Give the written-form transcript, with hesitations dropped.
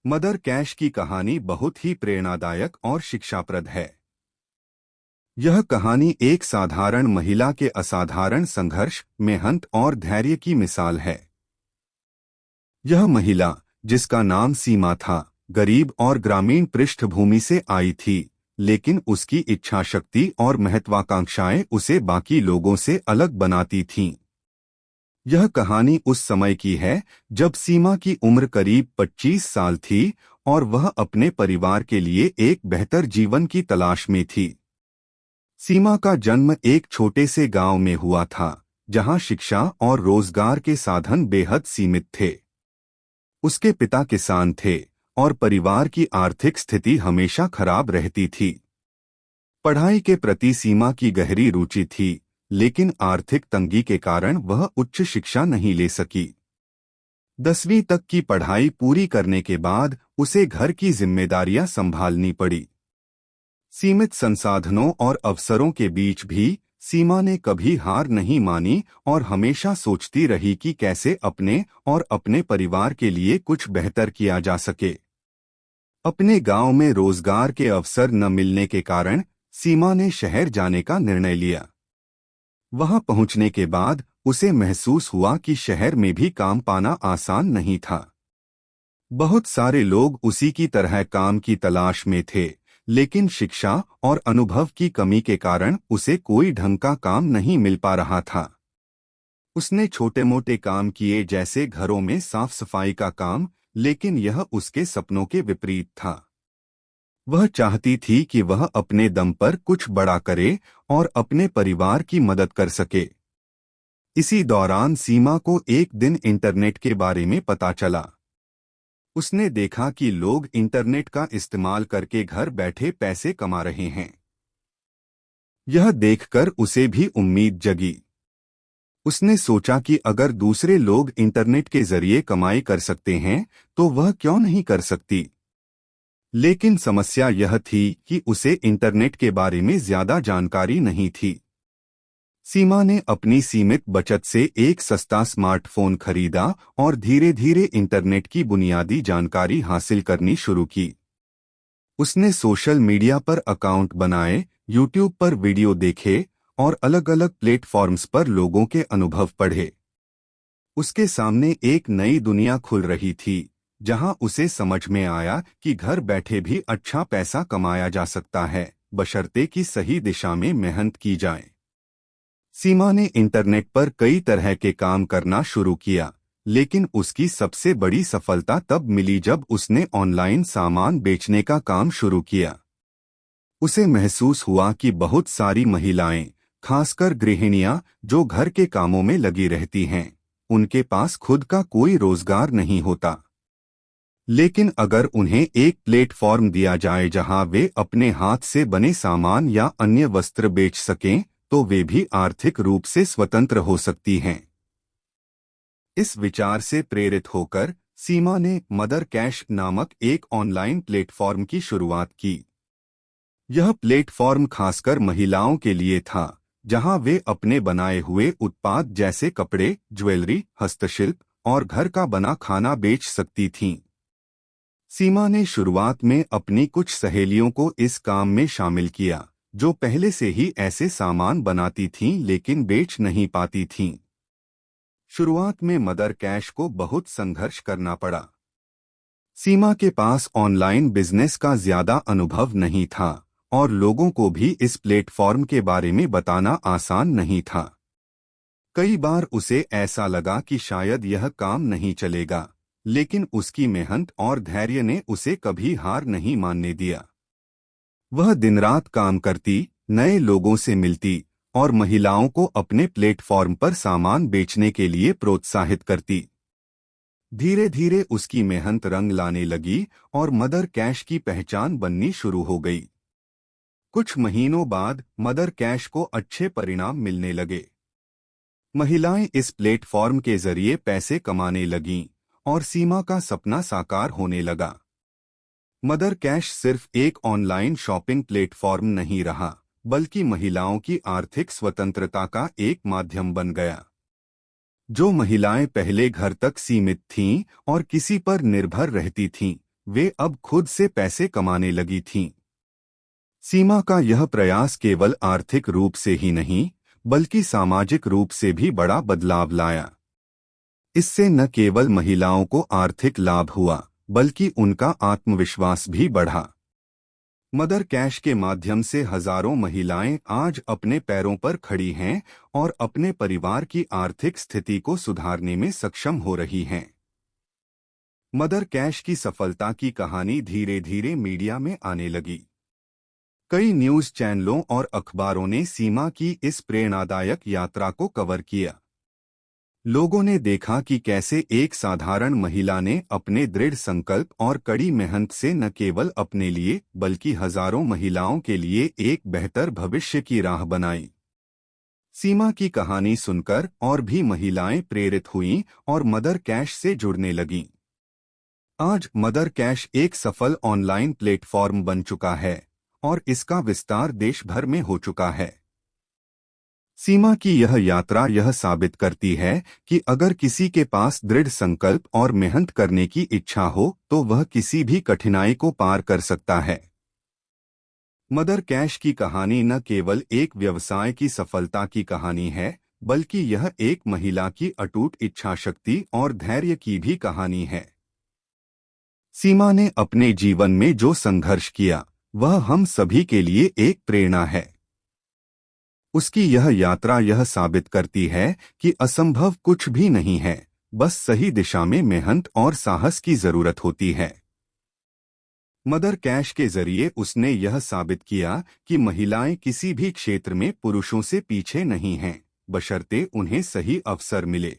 Mother cash की कहानी बहुत ही प्रेरणादायक और शिक्षाप्रद है। यह कहानी एक साधारण महिला के असाधारण संघर्ष, मेहनत और धैर्य की मिसाल है। यह महिला, जिसका नाम सीमा था, गरीब और ग्रामीण पृष्ठभूमि से आई थी, लेकिन उसकी इच्छा शक्ति और महत्वाकांक्षाएं उसे बाकी लोगों से अलग बनाती थीं। यह कहानी उस समय की है जब सीमा की उम्र करीब 25 साल थी और वह अपने परिवार के लिए एक बेहतर जीवन की तलाश में थी। सीमा का जन्म एक छोटे से गांव में हुआ था, जहां शिक्षा और रोजगार के साधन बेहद सीमित थे। उसके पिता किसान थे और परिवार की आर्थिक स्थिति हमेशा खराब रहती थी। पढ़ाई के प्रति सीमा की गहरी रुचि थी, लेकिन आर्थिक तंगी के कारण वह उच्च शिक्षा नहीं ले सकी। 10वीं तक की पढ़ाई पूरी करने के बाद उसे घर की जिम्मेदारियां संभालनी पड़ी। सीमित संसाधनों और अवसरों के बीच भी सीमा ने कभी हार नहीं मानी और हमेशा सोचती रही कि कैसे अपने और अपने परिवार के लिए कुछ बेहतर किया जा सके। अपने गांव में रोजगार के अवसर न मिलने के कारण सीमा ने शहर जाने का निर्णय लिया। वहां पहुंचने के बाद उसे महसूस हुआ कि शहर में भी काम पाना आसान नहीं था। बहुत सारे लोग उसी की तरह काम की तलाश में थे, लेकिन शिक्षा और अनुभव की कमी के कारण उसे कोई ढंग का काम नहीं मिल पा रहा था। उसने छोटे मोटे काम किए, जैसे घरों में साफ सफाई का काम, लेकिन यह उसके सपनों के विपरीत था। वह चाहती थी कि वह अपने दम पर कुछ बड़ा करे और अपने परिवार की मदद कर सके। इसी दौरान सीमा को एक दिन इंटरनेट के बारे में पता चला। उसने देखा कि लोग इंटरनेट का इस्तेमाल करके घर बैठे पैसे कमा रहे हैं। यह देखकर उसे भी उम्मीद जगी। उसने सोचा कि अगर दूसरे लोग इंटरनेट के जरिए कमाई कर सकते हैं, तो वह क्यों नहीं कर सकती। लेकिन समस्या यह थी कि उसे इंटरनेट के बारे में ज्यादा जानकारी नहीं थी। सीमा ने अपनी सीमित बचत से एक सस्ता स्मार्टफोन खरीदा और धीरे धीरे इंटरनेट की बुनियादी जानकारी हासिल करनी शुरू की। उसने सोशल मीडिया पर अकाउंट बनाए, यूट्यूब पर वीडियो देखे और अलग अलग प्लेटफॉर्म्स पर लोगों के अनुभव पढ़े। उसके सामने एक नई दुनिया खुल रही थी, जहां उसे समझ में आया कि घर बैठे भी अच्छा पैसा कमाया जा सकता है, बशर्ते कि सही दिशा में मेहनत की जाए। सीमा ने इंटरनेट पर कई तरह के काम करना शुरू किया, लेकिन उसकी सबसे बड़ी सफलता तब मिली जब उसने ऑनलाइन सामान बेचने का काम शुरू किया। उसे महसूस हुआ कि बहुत सारी महिलाएं, खासकर गृहिणियां जो घर के कामों में लगी रहती हैं, उनके पास खुद का कोई रोजगार नहीं होता। लेकिन अगर उन्हें एक प्लेटफॉर्म दिया जाए जहां वे अपने हाथ से बने सामान या अन्य वस्त्र बेच सकें, तो वे भी आर्थिक रूप से स्वतंत्र हो सकती हैं। इस विचार से प्रेरित होकर सीमा ने मदर कैश नामक एक ऑनलाइन प्लेटफॉर्म की शुरुआत की। यह प्लेटफॉर्म खासकर महिलाओं के लिए था, जहां वे अपने बनाए हुए उत्पाद जैसे कपड़े, ज्वेलरी, हस्तशिल्प और घर का बना खाना बेच सकती थीं। सीमा ने शुरुआत में अपनी कुछ सहेलियों को इस काम में शामिल किया, जो पहले से ही ऐसे सामान बनाती थीं लेकिन बेच नहीं पाती थीं। शुरुआत में मदर कैश को बहुत संघर्ष करना पड़ा। सीमा के पास ऑनलाइन बिजनेस का ज्यादा अनुभव नहीं था और लोगों को भी इस प्लेटफॉर्म के बारे में बताना आसान नहीं था। कई बार उसे ऐसा लगा कि शायद यह काम नहीं चलेगा, लेकिन उसकी मेहनत और धैर्य ने उसे कभी हार नहीं मानने दिया। वह दिन रात काम करती, नए लोगों से मिलती और महिलाओं को अपने प्लेटफॉर्म पर सामान बेचने के लिए प्रोत्साहित करती। धीरे धीरे उसकी मेहनत रंग लाने लगी और मदर कैश की पहचान बननी शुरू हो गई। कुछ महीनों बाद मदर कैश को अच्छे परिणाम मिलने लगे। महिलाएं इस प्लेटफॉर्म के जरिए पैसे कमाने लगीं और सीमा का सपना साकार होने लगा। मदर कैश सिर्फ एक ऑनलाइन शॉपिंग प्लेटफॉर्म नहीं रहा, बल्कि महिलाओं की आर्थिक स्वतंत्रता का एक माध्यम बन गया। जो महिलाएं पहले घर तक सीमित थीं और किसी पर निर्भर रहती थीं, वे अब खुद से पैसे कमाने लगी थीं। सीमा का यह प्रयास केवल आर्थिक रूप से ही नहीं, बल्कि सामाजिक रूप से भी बड़ा बदलाव लाया। इससे न केवल महिलाओं को आर्थिक लाभ हुआ, बल्कि उनका आत्मविश्वास भी बढ़ा। मदर कैश के माध्यम से हजारों महिलाएं आज अपने पैरों पर खड़ी हैं और अपने परिवार की आर्थिक स्थिति को सुधारने में सक्षम हो रही हैं। मदर कैश की सफलता की कहानी धीरे धीरे मीडिया में आने लगी। कई न्यूज चैनलों और अखबारों ने सीमा की इस प्रेरणादायक यात्रा को कवर किया। लोगों ने देखा कि कैसे एक साधारण महिला ने अपने दृढ़ संकल्प और कड़ी मेहनत से न केवल अपने लिए बल्कि हजारों महिलाओं के लिए एक बेहतर भविष्य की राह बनाई। सीमा की कहानी सुनकर और भी महिलाएं प्रेरित हुईं और मदर कैश से जुड़ने लगीं। आज मदर कैश एक सफल ऑनलाइन प्लेटफॉर्म बन चुका है और इसका विस्तार देश भर में हो चुका है। सीमा की यह यात्रा यह साबित करती है कि अगर किसी के पास दृढ़ संकल्प और मेहनत करने की इच्छा हो तो वह किसी भी कठिनाई को पार कर सकता है। मदर कैश की कहानी न केवल एक व्यवसाय की सफलता की कहानी है, बल्कि यह एक महिला की अटूट इच्छाशक्ति और धैर्य की भी कहानी है। सीमा ने अपने जीवन में जो संघर्ष किया, वह हम सभी के लिए एक प्रेरणा है। उसकी यह यात्रा यह साबित करती है कि असंभव कुछ भी नहीं है, बस सही दिशा में मेहनत और साहस की जरूरत होती है। मदर कैश के जरिए उसने यह साबित किया कि महिलाएं किसी भी क्षेत्र में पुरुषों से पीछे नहीं हैं, बशर्ते उन्हें सही अवसर मिले।